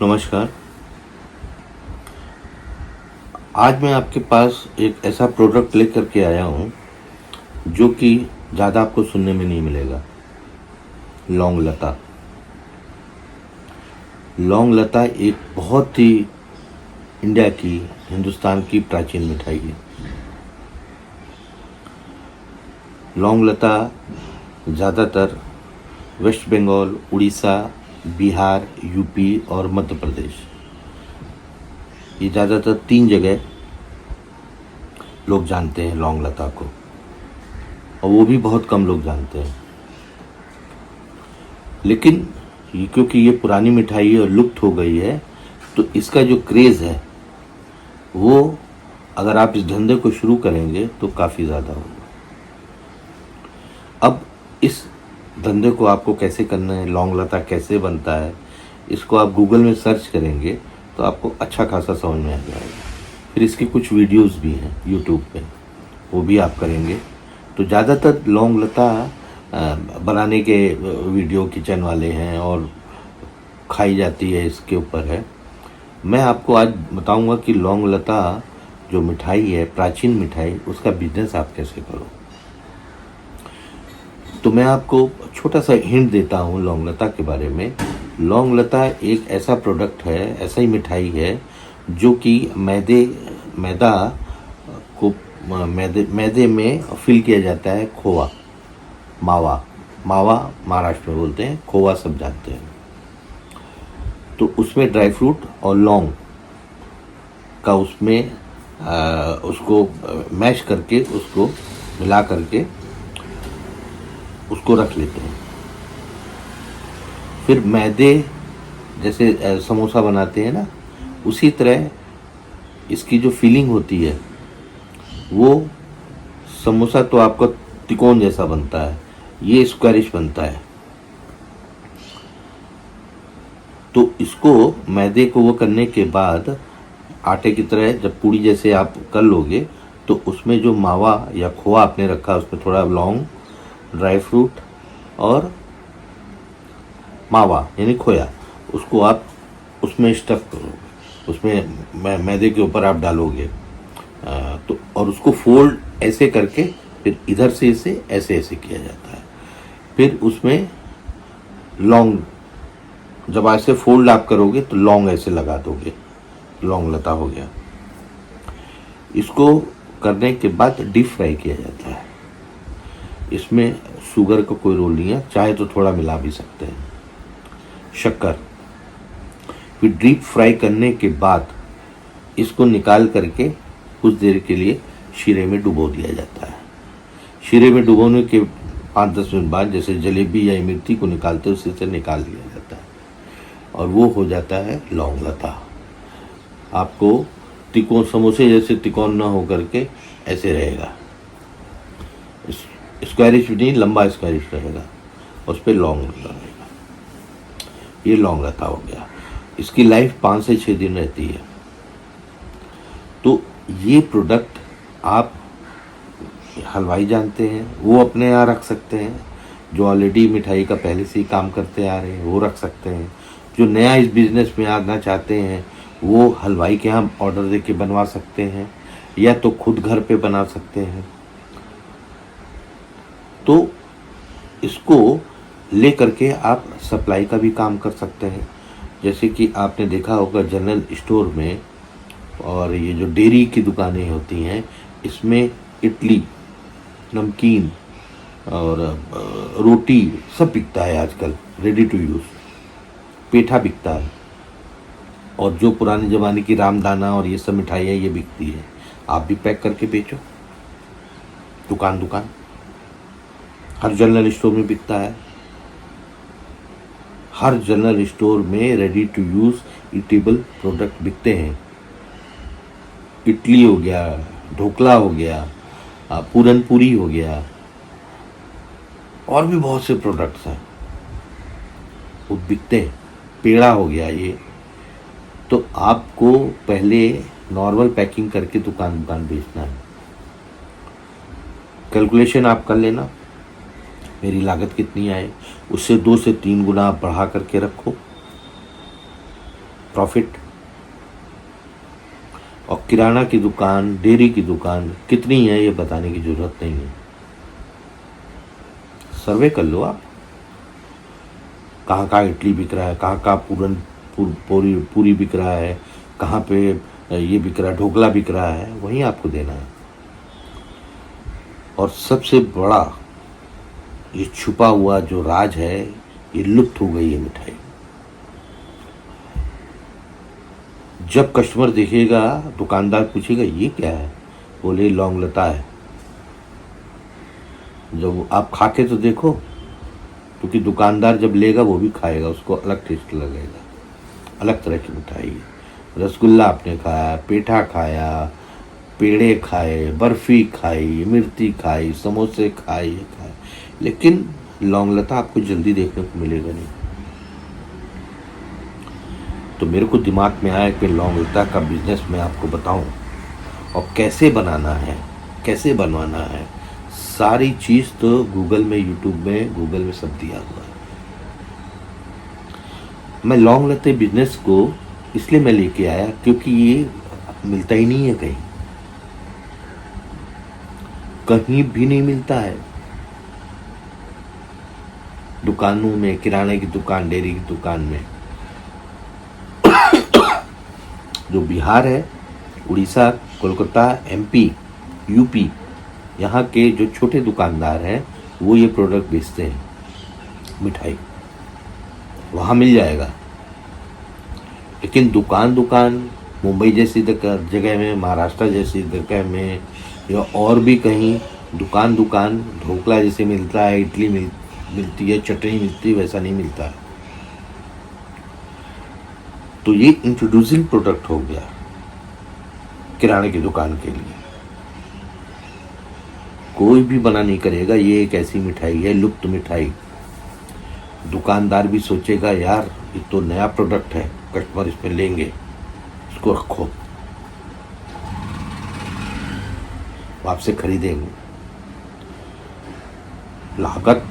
नमस्कार। आज मैं आपके पास एक ऐसा प्रोडक्ट लेकर के आया हूँ जो कि ज़्यादा आपको सुनने में नहीं मिलेगा। लौंग लता। लौंग लता एक बहुत ही इंडिया की, हिंदुस्तान की प्राचीन मिठाई है। लौंग लता ज़्यादातर वेस्ट बंगाल, उड़ीसा, बिहार, यूपी और मध्य प्रदेश, ये ज़्यादातर 3 जगह लोग जानते हैं लौंग लता को, और वो भी बहुत कम लोग जानते हैं। लेकिन क्योंकि ये पुरानी मिठाई है और लुप्त हो गई है, तो इसका जो क्रेज़ है वो, अगर आप इस धंधे को शुरू करेंगे तो काफ़ी ज़्यादा होगा। अब इस धंधे को आपको कैसे करना है, लौंग लता कैसे बनता है, इसको आप गूगल में सर्च करेंगे तो आपको अच्छा खासा समझ में आ जाएगा। फिर इसकी कुछ वीडियोस भी हैं यूट्यूब पे, वो भी आप करेंगे तो ज़्यादातर लौंग लता बनाने के वीडियो किचन वाले हैं और खाई जाती है, इसके ऊपर है। मैं आपको आज बताऊंगा कि लौंग लता जो मिठाई है, प्राचीन मिठाई, उसका बिजनेस आप कैसे करो। तो मैं आपको छोटा सा हिंट देता हूँ लौंग लता के बारे में। लौंग लता एक ऐसा प्रोडक्ट है, ऐसा ही मिठाई है जो कि मैदा को मैदे में फिल किया जाता है। खोवा, मावा महाराष्ट्र में बोलते हैं, खोवा सब जानते हैं। तो उसमें ड्राई फ्रूट और लौंग का उसमें उसको मैश करके, उसको मिला करके उसको रख लेते हैं। फिर मैदे जैसे समोसा बनाते हैं ना, उसी तरह इसकी जो फीलिंग होती है वो, समोसा तो आपका तिकोन जैसा बनता है, ये स्क्वायरिश बनता है। तो इसको, मैदे को वो करने के बाद आटे की तरह जब पूड़ी जैसे आप कर लोगे, तो उसमें जो मावा या खोआ आपने रखा, उसमें थोड़ा लौंग, ड्राई फ्रूट और मावा यानी खोया, उसको आप उसमें स्टफ करोगे, उसमें मैदे के ऊपर आप डालोगे। तो और उसको फोल्ड ऐसे करके, फिर इधर से इसे ऐसे ऐसे किया जाता है। फिर उसमें लौंग, जब ऐसे फोल्ड आप करोगे तो लौंग ऐसे लगा दोगे, लौंग लता हो गया। इसको करने के बाद डीप फ्राई किया जाता है। इसमें शुगर का कोई रोल नहीं है, चाहे तो थोड़ा मिला भी सकते हैं, शक्कर। फिर डीप फ्राई करने के बाद इसको निकाल करके कुछ देर के लिए शीरे में डुबो दिया जाता है। शीरे में डुबोने के 5-10 मिनट बाद, जैसे जलेबी या इमरती को निकालते हैं, उसी से निकाल दिया जाता है और वो हो जाता है लौंग लता। आपको तिकोन, समोसे जैसे तिकोन ना हो करके ऐसे रहेगा, स्क्वायरिश भी नहीं, लंबा स्क्वायरिश रहेगा, उस पर लौंग लता रहेगा। ये लौंग लता हो गया। इसकी लाइफ 5 से 6 दिन रहती है। तो ये प्रोडक्ट आप, हलवाई जानते हैं वो अपने यहाँ रख सकते हैं, जो ऑलरेडी मिठाई का पहले से ही काम करते आ रहे हैं वो रख सकते हैं, जो नया इस बिज़नेस में आना चाहते हैं वो हलवाई के यहाँ ऑर्डर दे के बनवा सकते हैं, या तो खुद घर पे बना सकते हैं। तो इसको ले करके आप सप्लाई का भी काम कर सकते हैं। जैसे कि आपने देखा होगा जनरल स्टोर में और ये जो डेयरी की दुकानें होती हैं, इसमें इडली, नमकीन और रोटी सब बिकता है आजकल, रेडी टू यूज़। पेठा बिकता है, और जो पुराने ज़माने की रामदाना और ये सब मिठाइयाँ ये बिकती है। आप भी पैक करके बेचो। दुकान दुकान हर जनरल स्टोर में बिकता है। हर जनरल स्टोर में ready to use eatable product बिकते हैं। इडली हो गया, ढोकला हो गया, पूरन पूरी हो गया, और भी बहुत से प्रोडक्ट्स हैं वो बिकते हैं। पेड़ा हो गया ये। तो आपको पहले नॉर्मल पैकिंग करके दुकान दुकान बेचना है। कैलकुलेशन आप कर लेना, मेरी लागत कितनी आए, उससे 2 से 3 गुना आप बढ़ा करके रखो प्रॉफिट। और किराना की दुकान, डेयरी की दुकान कितनी है ये बताने की ज़रूरत नहीं है। सर्वे कर लो आप, कहाँ कहाँ इडली बिक रहा है, कहाँ कहाँ पूरी बिक रहा है, कहाँ पे ये बिक रहा है, ढोकला बिक रहा है, वहीं आपको देना है। और सबसे बड़ा ये छुपा हुआ जो राज है, ये लुप्त हो गई है मिठाई। जब कस्टमर देखेगा, दुकानदार पूछेगा ये क्या है, बोले लौंग लता है। जब आप खा के तो देखो, क्योंकि दुकानदार जब लेगा वो भी खाएगा, उसको अलग टेस्ट लगेगा। अलग तरह की मिठाई है। रसगुल्ला आपने खाया, पेठा खाया, पेड़े खाए, बर्फी खाई, मिर्ची खाई, समोसे खाए, लेकिन लौंग लता आपको जल्दी देखने को मिलेगा नहीं। तो मेरे को दिमाग में आया कि लौंग लता का बिजनेस मैं आपको बताऊं, और कैसे बनाना है, कैसे बनवाना है। सारी चीज़ तो गूगल में सब दिया हुआ है। मैं लौंग लते बिजनेस को इसलिए मैं लेके आया क्योंकि ये मिलता ही नहीं है कहीं, कहीं भी नहीं मिलता है। दुकानों में, किराने की दुकान, डेयरी की दुकान में। जो बिहार है, उड़ीसा, कोलकाता, एमपी, यूपी, यहाँ के जो छोटे दुकानदार हैं वो ये प्रोडक्ट बेचते हैं, मिठाई वहाँ मिल जाएगा। लेकिन दुकान मुंबई जैसी जगह में, महाराष्ट्र जैसी जगह में, या और भी कहीं दुकान ढोकला जैसे मिलता है, इडली मिलती है, चटनी मिलती है, वैसा नहीं मिलता है। तो ये इंट्रोड्यूसिंग प्रोडक्ट हो गया किराने की दुकान के लिए। कोई भी मना नहीं करेगा, ये एक ऐसी मिठाई है, लुप्त मिठाई। दुकानदार भी सोचेगा यार ये तो नया प्रोडक्ट है, कस्टमर इसमें लेंगे, इसको रखो, वो आपसे खरीदेंगे। लागत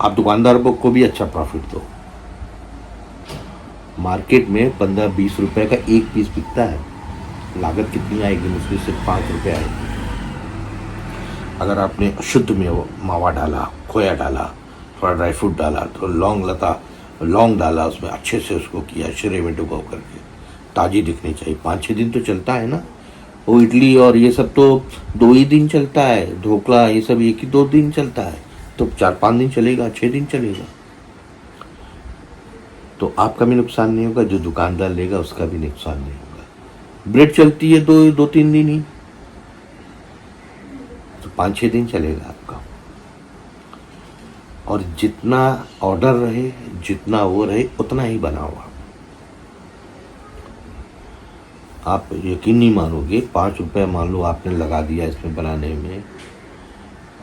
आप दुकानदार को भी अच्छा प्रॉफिट दो। मार्केट में 15-20 रुपए का एक पीस बिकता है, लागत कितनी आएगी, मुश्किल से 5 रुपए आएगी। अगर आपने शुद्ध में वो मावा डाला, खोया डाला, थोड़ा ड्राई फ्रूट डाला, तो लौंग डाला, उसमें अच्छे से उसको किया, शिरे में डुबो करके, ताज़ी दिखनी चाहिए। 5-6 दिन तो चलता है ना। वो इडली और ये सब तो 2 ही दिन चलता है, ढोकला ये सब 1-2 दिन चलता है, तो 4-5 दिन चलेगा, 6 दिन चलेगा। तो आपका भी नुकसान नहीं होगा, जो दुकानदार लेगा उसका भी नुकसान नहीं होगा। ब्रेड चलती है 2-3 दिन ही, तो 5-6 दिन चलेगा आपका। और जितना ऑर्डर रहे, जितना वो रहे, उतना ही बनाओ आप यकीन नहीं मानोगे। 5 रुपये मान लो आपने लगा दिया इसमें बनाने में,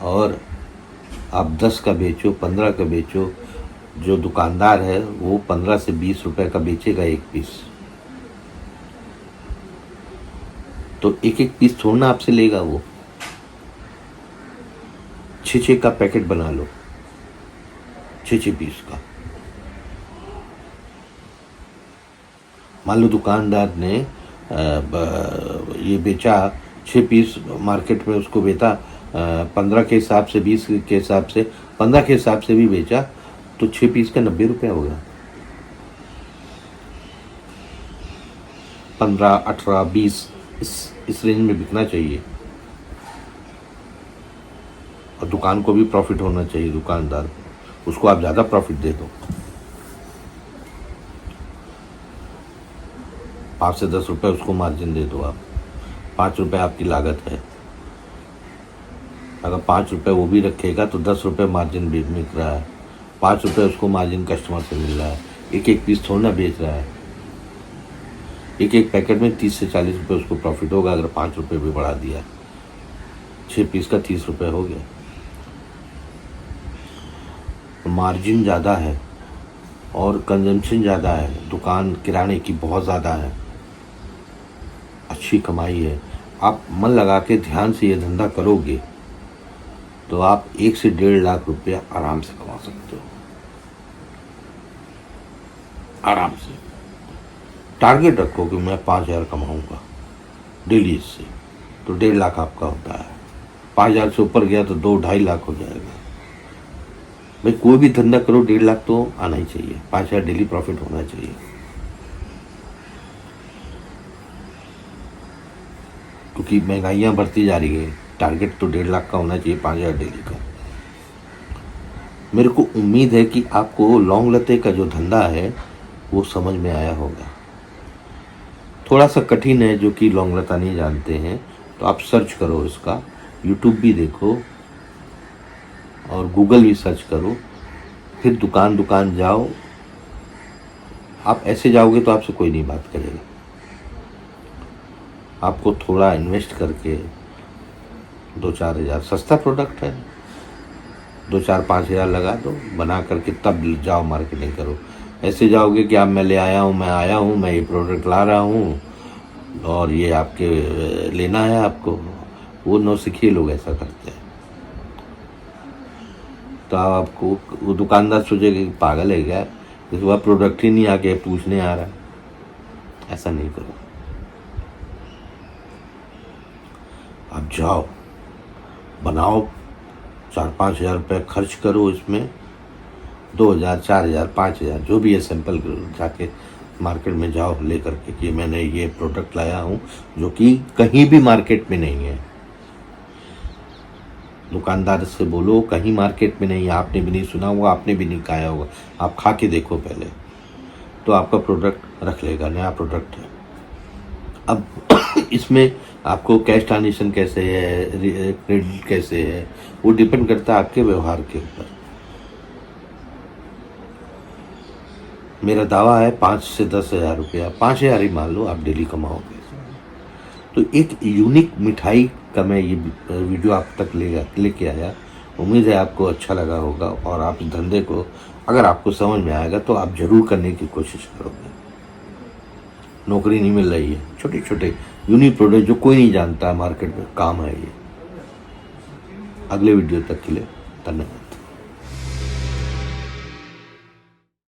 और आप 10 का बेचो, 15 का बेचो, जो दुकानदार है वो 15 से 20 रुपए का बेचेगा एक पीस। तो एक पीस छोड़ना आपसे लेगा वो। 6 का पैकेट बना लो, 6 पीस का। मान लो दुकानदार ने ये बेचा 6 पीस, मार्केट में उसको बेचा 15 के हिसाब से, 20 के हिसाब से, 15 के हिसाब से भी बेचा, तो 6 पीस का 90 रुपया होगा। 15, 18, 20 इस रेंज में बिकना चाहिए। और दुकान को भी प्रॉफिट होना चाहिए, दुकानदार उसको आप ज़्यादा प्रॉफिट दे दो। 5 से 10 रुपये उसको मार्जिन दे दो आप। 5 रुपये आपकी लागत है, अगर 5 रुपये वो भी रखेगा तो 10 रुपये मार्जिन भी मिल रहा है, 5 रुपये उसको मार्जिन कस्टमर से मिल रहा है। एक एक पीस थोड़ा ना बेच रहा है, एक एक पैकेट में 30 से 40 रुपये उसको प्रॉफिट होगा। अगर 5 रुपये भी बढ़ा दिया, 6 पीस का 30 रुपये हो गया। मार्जिन ज़्यादा है और कंजम्पशन ज़्यादा है, दुकान किराने की बहुत ज़्यादा है, अच्छी कमाई है। आप मन लगा के ध्यान से ये धंधा करोगे तो आप 1 से 1.5 लाख रुपया आराम से कमा सकते हो, आराम से। टारगेट रखो कि मैं 5,000 कमाऊंगा डेली इससे, तो 1.5 लाख आपका होता है। 5,000 से ऊपर गया तो 2-2.5 लाख हो जाएगा। भाई कोई भी धंधा करो 1.5 लाख तो आना ही चाहिए, 5,000 डेली प्रॉफिट होना चाहिए। क्योंकि महंगाइयाँ बढ़ती जा रही है, टारगेट तो 1.5 लाख का होना चाहिए, 5,000 डेली का। मेरे को उम्मीद है कि आपको लौंग लते का जो धंधा है वो समझ में आया होगा। थोड़ा सा कठिन है, जो कि लौंग लता नहीं जानते हैं तो आप सर्च करो इसका, यूट्यूब भी देखो और गूगल भी सर्च करो, फिर दुकान दुकान जाओ। आप ऐसे जाओगे तो आपसे कोई नहीं बात करेगा। आपको थोड़ा इन्वेस्ट करके 2-4 हज़ार, सस्ता प्रोडक्ट है, 2-4-5 हज़ार लगा दो, बना करके तब जाओ मार्केटिंग करो। ऐसे जाओगे कि आप मैं ले आया हूँ, मैं ये प्रोडक्ट ला रहा हूँ और ये आपके लेना है आपको, वो नौसिखिए लोग ऐसा करते हैं। तो आपको वो दुकानदार सोचेगा कि पागल है क्या, इस बार प्रोडक्ट ही नहीं आके पूछने आ रहा है। ऐसा नहीं करो, आप जाओ बनाओ, 4-5 हज़ार रुपये खर्च करो इसमें, 2,000, 4,000, 5,000 जो भी है, सैंपल जाके मार्केट में जाओ ले करके कि मैंने ये प्रोडक्ट लाया हूँ जो कि कहीं भी मार्केट में नहीं है। दुकानदार से बोलो कहीं मार्केट में नहीं है, आपने भी नहीं सुना होगा, आपने भी नहीं खाया होगा, आप खा के देखो पहले, तो आपका प्रोडक्ट रख लेगा, नया प्रोडक्ट है। अब इसमें आपको कैश ट्रांजेक्शन कैसे है, क्रेडिट कैसे है, वो डिपेंड करता है आपके व्यवहार के ऊपर। मेरा दावा है 5 से 10 हज़ार रुपया, 5,000 ही मान लो आप डेली कमाओगे। तो एक यूनिक मिठाई का मैं ये वीडियो आप तक लेके आया। उम्मीद है आपको अच्छा लगा होगा और आप इस धंधे को अगर आपको समझ में आएगा तो आप ज़रूर करने की कोशिश करोगे। नौकरी नहीं मिल रही है, छोटे छोटे यूनिक प्रोडक्ट जो कोई नहीं जानता है मार्केट में, काम है ये। अगले वीडियो तक के लिए धन्यवाद।